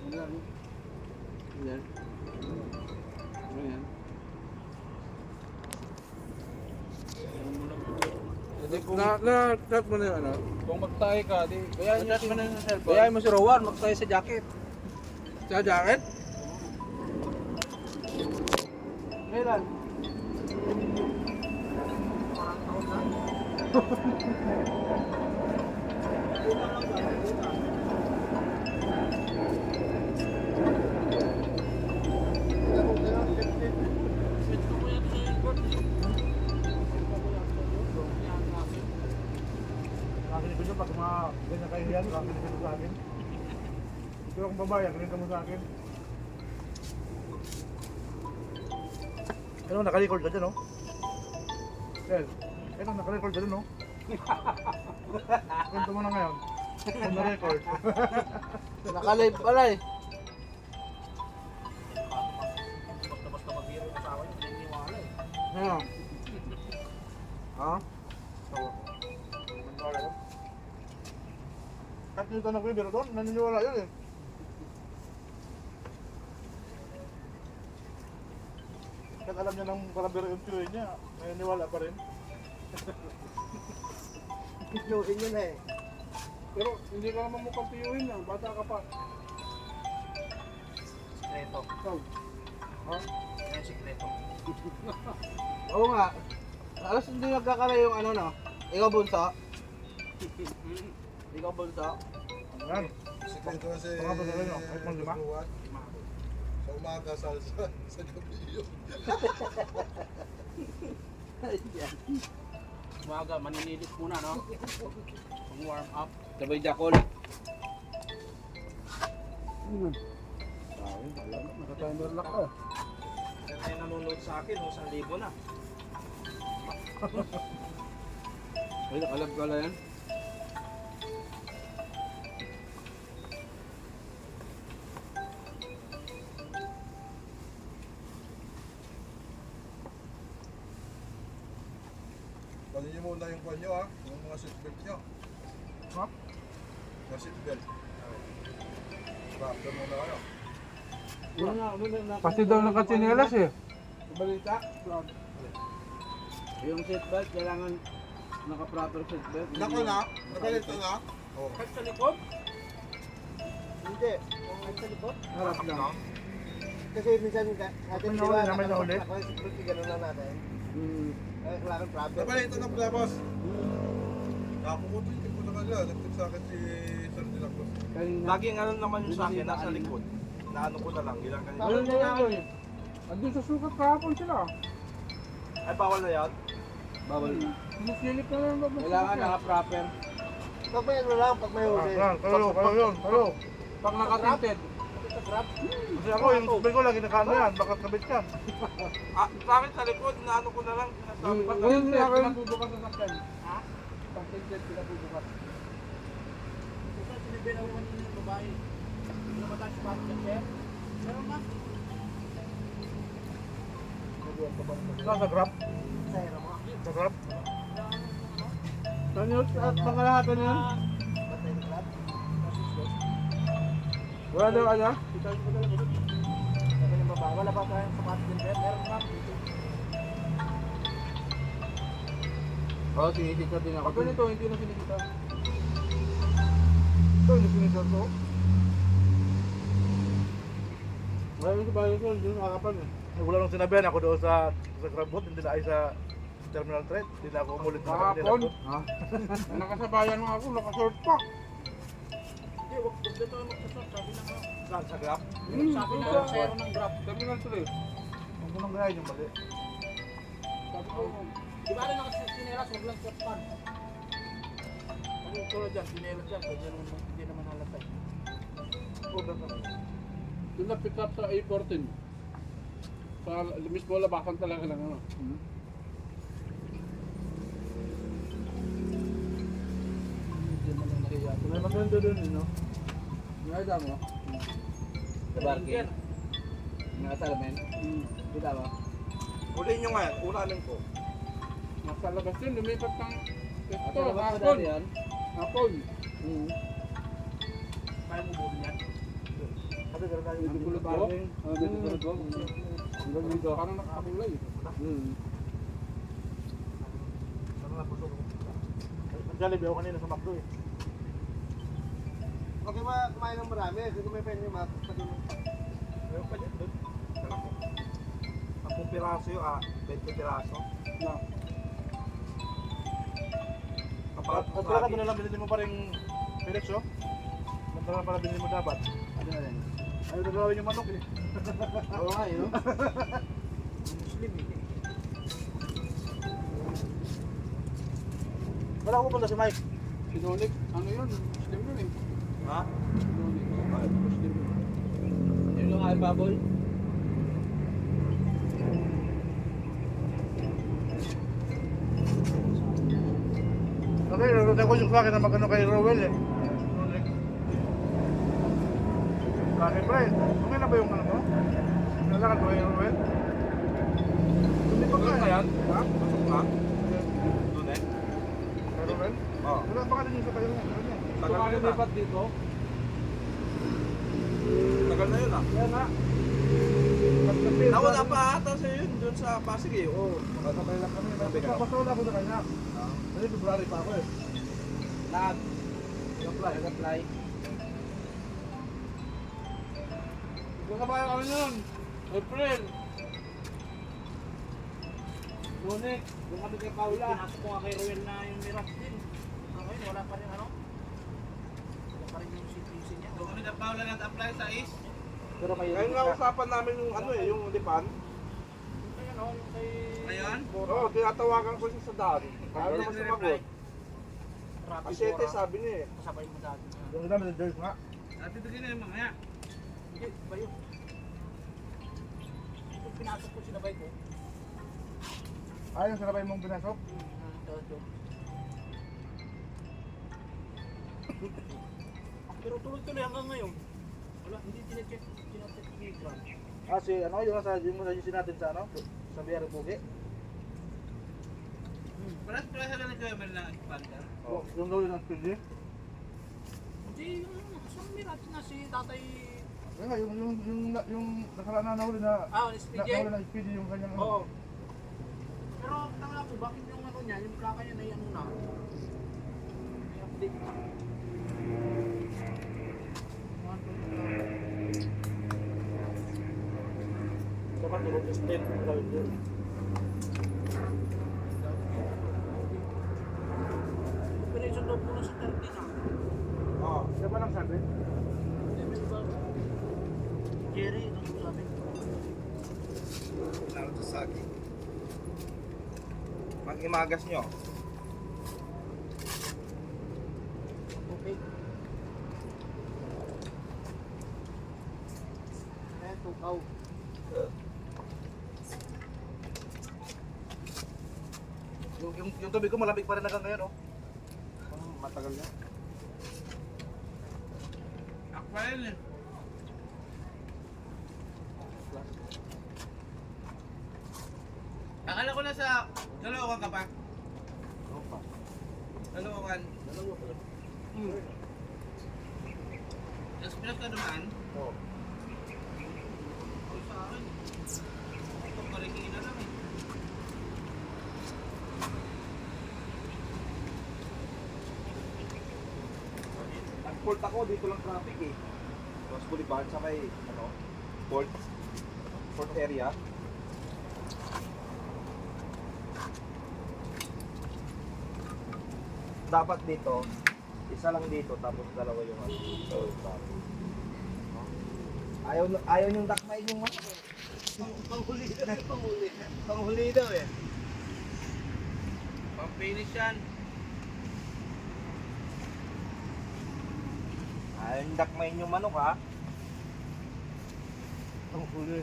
Ano yan? Yan. Ano yan? Na-tap mo na yung ano? Kung magtahi ka, di bayahin Na-tap mo na yung cellphone? bayahin mo si Rowan, magtahi sa jacket. Sa jacket? Kailan? Kakinig ko pag mga ganyan kayo yan, kakinig ko sa akin. Ito akong babae, kakinig ka mo sa akin. Ano, naka-record ka dyan, no? Well, ano, naka-record ka dyan, no? Kwento mo na ngayon. Kung na-record. Naka-live pala eh. Basta mag-biro yung asawa niya, hindi niwala eh. Ano? Ha? Naniniwala ko. Kahit nito nagbibiro doon, naniniwala yun eh. Kahit alam niya ng karabiro yung tuloy niya, naniniwala pa rin. Pituhin yun eh. Pero hindi ka naman mukhang tiyuhin lang, bata ka pa. Sikreto. Ikaw. Ha? Yan yung sikreto. Oo nga. Alas hindi nagkakala yung ano no? Ikaw bunso? Ikaw bunso? Yan. Sikreto kasi Mga ba talaga, kahit mga lima? Ruwan. Sa umaga, salsa. Sa gabi yun. Ayan. Umaga, maninilit muna, no? Pang warm up. Sabay jakol. Naka-timer lock ka. Kaya tayo nanonood sa akin, 1,000 na. Ay, nakalab pala yan. Bali niyo muna yung kwan nyo ha. Yung mga seatbelt nyo. Ha? Mga seatbelt. Bakit muna kayo. Kasi daw nakatsinelas eh. Balita? Yung seatbelt, kailangan naka-proper seatbelt. Nako na? Nakalito na? Oo. Kahit sa likod? Hindi. Kahit sa likod? Harap lang. Kasi minsan natin May di ba, nahuli na, may nahuli. ako yung security, gano'n lang natin. Kaya kailangan problem. Nakalito na pala, boss. Nakapukuto yung tipo na kala. Nagtip sa akin si Sir De La Cruz. Laging ano naman yung sa akin, nasa likod. Naano ko na lang, ilang ganito. Ano na yan? Andun sa sukat kahapon sila. Ay, bawal na yan? Bawal na. Musilip na lang ba? Kailangan naka-proper. Pag may ano lang, pag may huli. Yan, kayo yun, kayo. Pag naka-tinted. Kasi ako, yung sabi ko lagi nakaano yan, baka kabit yan. Ah, sa akin sa likod, naano ko na lang. Sinasabi. Pag Ngayon tinted, sa akin- pinabubukas sa sakyan. Ha? Pag tinted, pinabubukas. Kasi sinibinaw mo nyo yung babae. Hindi naman tayo sa passenger. Meron na. Sa grab, Sa hero mo. sa grab. Ano yun? At mga lahat na yan? Patay ng club. Wala daw ano? Sabi ng babae, wala ba tayong sapatos din, Ben? Meron ba? Oo, sinisita din ako. Pag ganito, hindi na sinikita. Ito, hindi sinisita ko. Wala yung sa bahay ko, hindi nakakapan eh. Wala nung sinabihan ako doon sa Grabot, hindi na ay sa Terminal 3. Hindi na ako umulit na Kahapon? Ha? Nakasabayan mo ako, nakashort pa. Hindi, wag dito tayo magkasot. Sabi na nga. Saan? Sa Grab? Sabi na nga sa'yo ng grab. Terminal 3. Huwag mo nang gayahin yung mali. Sabi ko, Di ba rin nakasinelas, wag lang short pan. Ano yung tulad dyan, sinelas dyan, pwede naman, hindi naman halata. doon na pick up sa A14. Sa mismo labasan talaga lang ano. Hindi mo lang nahiya. May maganda doon eh, no? Nakita mo? Sa barking. Mga salamin. Kita ba? Ulihin nyo nga yan, ulamin ko. Nasa labas yun, lumipat ng Ito, ito, labas pa hapon. dati yan. Hapon. Kaya mo buhin yan. Sabi dati, pero tayo Dito kulot ko. Dito kulot ko. Hanggang dito. Parang nakakulay. Parang nabusog ako. Ang Jollibee ako kanina sa McDo eh. Okay ba kumain ng marami? Hindi may pwede yung pati mo. Meron pa dyan doon. 10 piraso yun, 20 piraso. Na. At pala ka doon na lang binili mo pa rin Felix, oh. Mantala pala binili mo dapat. Ano na yan? Ayaw na gawin yung manok eh. Oo nga, yun. Muslim eh. Wala ko punta si Mike. Sinonic, ano yun? Muslim yun eh. Ha? Sinonic. Muslim yun. Yun yung ay baboy. Okay, narutan ko yung sa akin na magano kay Rowell eh. Laki pa eh. Okay na ba yung ano mo? Nalakad ko kay Rowell? Tumipag ka eh. Ha? Pasok na? Doon eh? Kay Rowell? Oo. Wala pa ka din yung sa kayo niya. Tagal na yun ah. Lipat dito. Tagal na yun ah. Kaya nga. Nawala pa ata sa'yo yun doon sa Pasig eh. Oo. Masabay lang kami. Basta wala ko sa kanya. Kasi February pa ako eh. Nag-apply. Kung kabayan kami nun. April. Sonic. Doon kami kay Paula. Pinasok ko nga kay Ruel na yung Miras din. Okay, wala pa rin ano? Wala pa rin yung CPC niya. Doon kami kay Paula nag-apply sa IS. Pero may Ngayon nga usapan namin yung ano eh, yung lipan. Kaya ano, yung kay... Ngayon? Oo, tinatawagan ko siya sa daan. Ayaw naman sumagot. Rapid Kasi ito Bora. sabi niya eh. Kasabay mo dati. Yung dami ng dirt nga. Ate, bigyan na yung mamaya. Hindi, ba yun? Kung pinasok ko sinabay ko. Ah, yung sarabay mong pinasok? Todo. Pero tuloy-tuloy hanggang ngayon. Wala, hindi tinecheck ni Grant. Ah, si ano, yung suggestion natin sa ano? Sa BR Pugi? Paras pala sila nag-cover ng expander. Oh. Yung gawin ng PD? Hindi, yung sa Miras na si tatay... Kaya nga, yung nakaraan na nahuli na SPJ? nahuli na SPD yung kanyang Oo. Pero tanga ko, bakit yung ano niya, yung plaka niya na ano na? May update na. Dapat tulog yung state gawin yun. Operation daw po na sa 13 na. Oo. Siya ba lang sabi? Jerry, ito sabi. Lalo sa sagi. Pag-imagas nyo. Okay. Ayan, tukaw. Yung tubig ko malamig pa rin hanggang ngayon, oh. Matagal na. Aquarel eh. Akala ko na sa Dalawakan ka pa. Dalawakan. Express ka naman. Oo. O sa akin. Ito Marikina na lang eh. Nag-port ako, dito lang traffic eh. Tapos Boulevard sa may, ano, port area. Dapat dito, isa lang dito, tapos dalawa yung ano. So, traffic. Ayaw yung dakmain yung ano. Panghuli daw eh. Pang-finish yan. Ayaw yung dakmain yung manok ha. Ang huli.